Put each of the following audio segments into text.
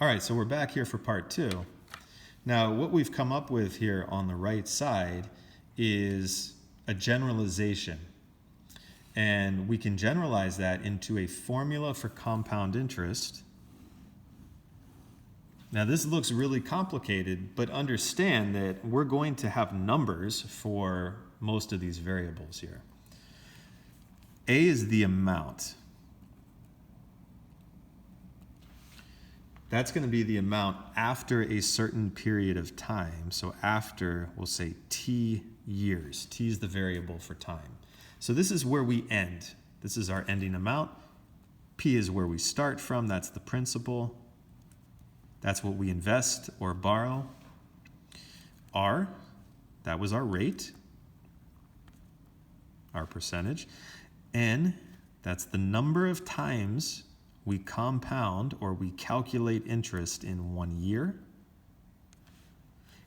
All right, so we're back here for part 2. Now, what we've come up with here on the right side is a generalization. And we can generalize that into a formula for compound interest. Now, this looks really complicated, but understand that we're going to have numbers for most of these variables here. A is the amount. That's going to be the amount after a certain period of time. So after, we'll say t years. T is the variable for time. So this is where we end. This is our ending amount. P is where we start from. That's the principal. That's what we invest or borrow. R, that was our rate, our percentage. N, that's the number of times we compound or we calculate interest in 1 year.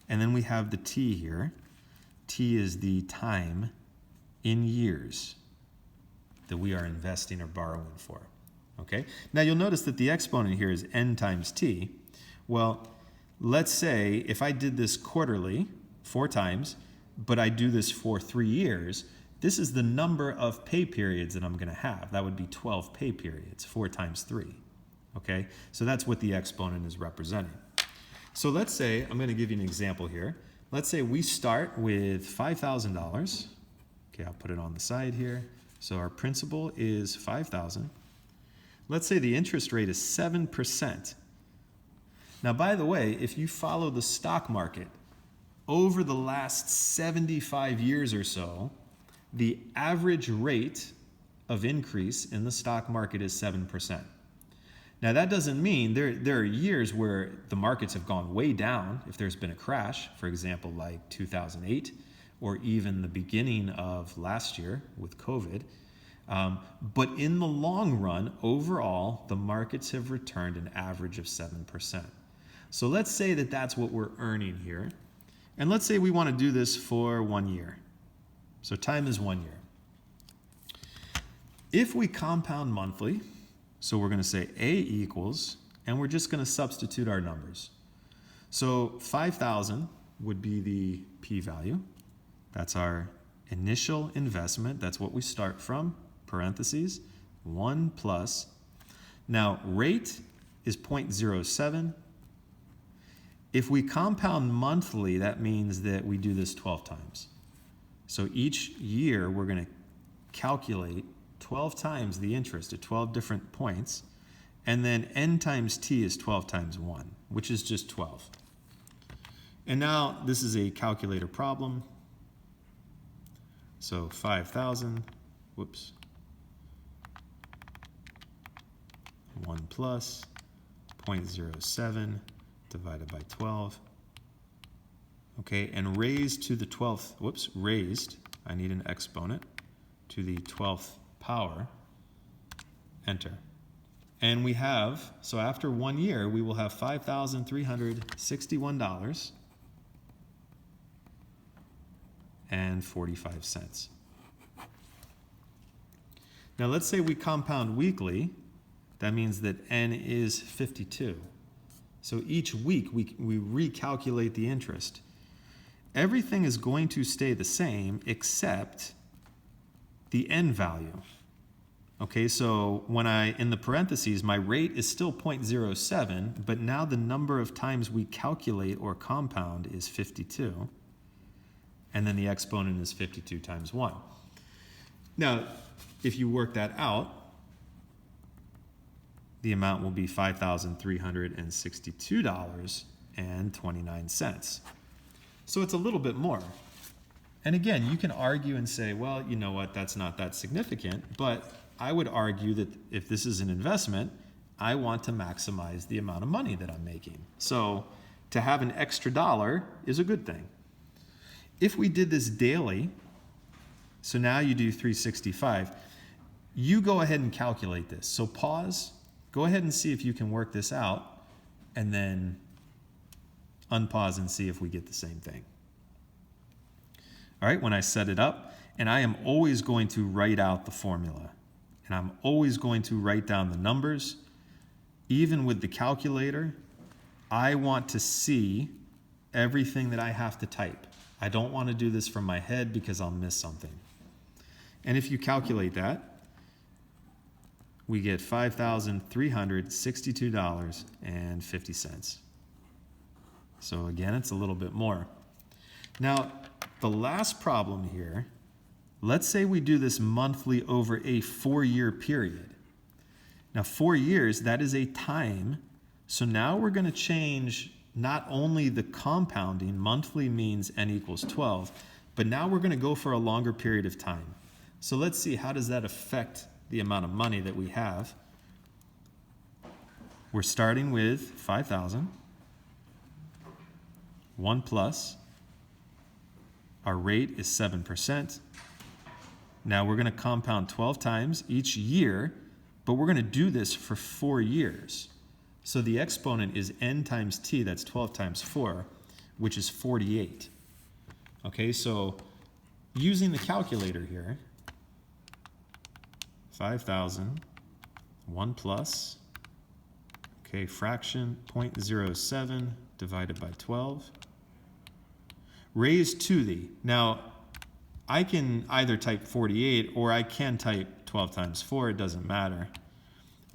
And then we have the T here. T is the time in years that we are investing or borrowing for. Okay? Now you'll notice that the exponent here is N times T. Well, let's say if I did this quarterly, 4 times, but I do this for 3 years, this is the number of pay periods that I'm going to have. That would be 12 pay periods, 4 times 3. Okay, so that's what the exponent is representing. So let's say, I'm going to give you an example here. Let's say we start with $5,000. Okay, I'll put it on the side here. So our principal is $5,000. Let's say the interest rate is 7%. Now, by the way, if you follow the stock market, over the last 75 years or so, the average rate of increase in the stock market is 7%. Now, that doesn't mean there are years where the markets have gone way down if there's been a crash, for example, like 2008, or even the beginning of last year with COVID. But in the long run, overall, the markets have returned an average of 7%. So let's say that that's what we're earning here. And let's say we want to do this for 1 year. So time is 1 year. If we compound monthly, so we're going to say A equals, and we're just going to substitute our numbers. So 5,000 would be the p-value. That's our initial investment. That's what we start from, parentheses, 1 plus. Now, rate is 0.07. If we compound monthly, that means that we do this 12 times. So each year, we're going to calculate 12 times the interest at 12 different points. And then n times t is 12 times 1, which is just 12. And now this is a calculator problem. So 5,000, whoops, 1 plus 0.07 divided by 12. Okay, and raised to the 12th, whoops, raised, I need an exponent, to the 12th power, enter. And we have, so after 1 year, we will have $5,361.45. Now let's say we compound weekly. That means that n is 52. So each week we recalculate the interest. Everything is going to stay the same except the n value. Okay, so when in the parentheses, my rate is still 0.07, but now the number of times we calculate or compound is 52. And then the exponent is 52 times 1. Now, if you work that out, the amount will be $5,362.29. So it's a little bit more. And again, you can argue and say, well, you know what, that's not that significant, but I would argue that if this is an investment, I want to maximize the amount of money that I'm making. So to have an extra dollar is a good thing. If we did this daily, so now you do 365, you go ahead and calculate this. So pause, go ahead and see if you can work this out, and then unpause and see if we get the same thing. All right, when I set it up, and I am always going to write out the formula, and I'm always going to write down the numbers, even with the calculator, I want to see everything that I have to type. I don't want to do this from my head because I'll miss something. And if you calculate that, we get $5,362.50. So again, it's a little bit more. Now, the last problem here, let's say we do this monthly over a 4-year period. Now, 4 years, that is a time. So now we're going to change not only the compounding, monthly means n equals 12, but now we're going to go for a longer period of time. So let's see, how does that affect the amount of money that we have? We're starting with 5,000, 1 plus, our rate is 7%. Now we're going to compound 12 times each year, but we're going to do this for 4 years. So the exponent is n times t, that's 12 times 4, which is 48. Okay, so using the calculator here, 5,000, 1 plus, okay, fraction 0.07 divided by 12, raised to the. Now, I can either type 48 or I can type 12 times 4, it doesn't matter.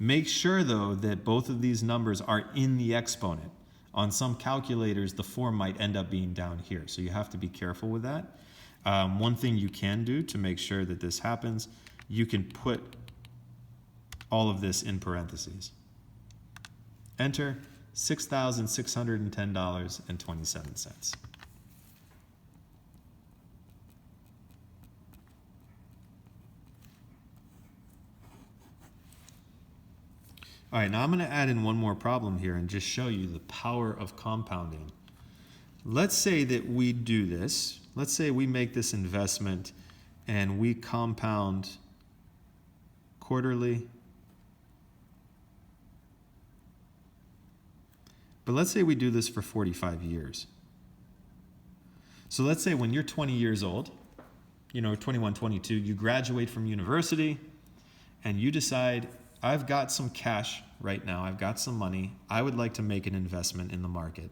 Make sure though that both of these numbers are in the exponent. On some calculators, the 4 might end up being down here, so you have to be careful with that. One thing you can do to make sure that this happens, you can put all of this in parentheses. Enter $6,610.27. All right, now I'm going to add in one more problem here and just show you the power of compounding. Let's say that we do this. Let's say we make this investment and we compound quarterly. But let's say we do this for 45 years. So let's say when you're 20 years old, 21, 22, you graduate from university and you decide, I've got some cash right now, I've got some money, I would like to make an investment in the market.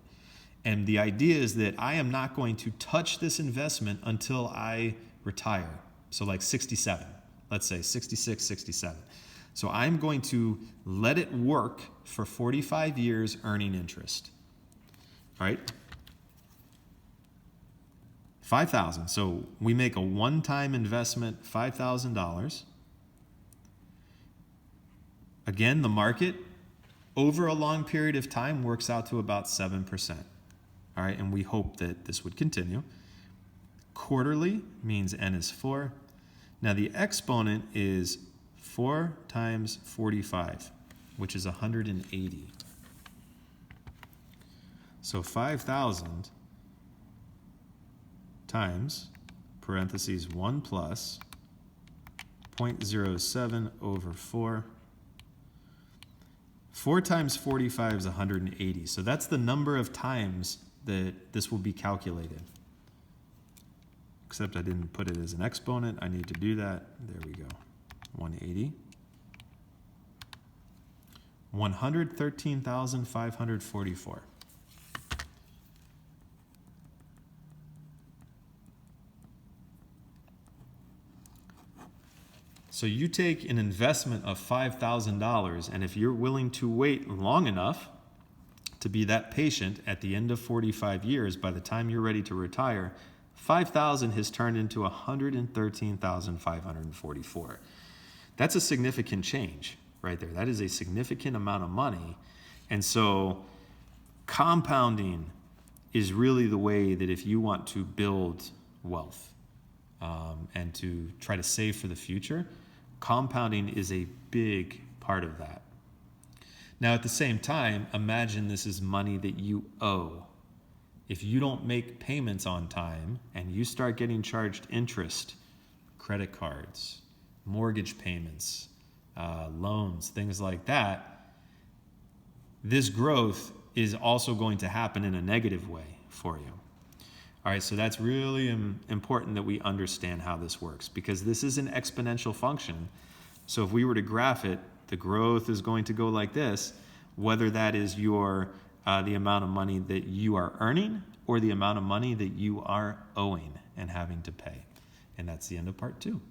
And the idea is that I am not going to touch this investment until I retire. So like 67, let's say 66, 67. So I'm going to let it work for 45 years earning interest. All right? 5,000. So we make a one-time investment, $5,000. Again, the market over a long period of time works out to about 7%. All right, and we hope that this would continue. Quarterly means n is 4. Now the exponent is 4 times 45, which is 180. So 5,000 times, parentheses 1 plus, 0.07 over 4. 4 times 45 is 180. So that's the number of times that this will be calculated. Except I didn't put it as an exponent. I need to do that. There we go. 180. 113,544. So you take an investment of $5,000, and if you're willing to wait long enough to be that patient at the end of 45 years, by the time you're ready to retire, 5,000 has turned into 113,544. That's a significant change right there. That is a significant amount of money. And so compounding is really the way that if you want to build wealth and to try to save for the future, compounding is a big part of that. Now, at the same time, imagine this is money that you owe. If you don't make payments on time and you start getting charged interest, credit cards, mortgage payments, loans, things like that, this growth is also going to happen in a negative way for you. All right, so that's really important that we understand how this works, because this is an exponential function. So if we were to graph it, the growth is going to go like this, whether that is your the amount of money that you are earning or the amount of money that you are owing and having to pay. And that's the end of part 2.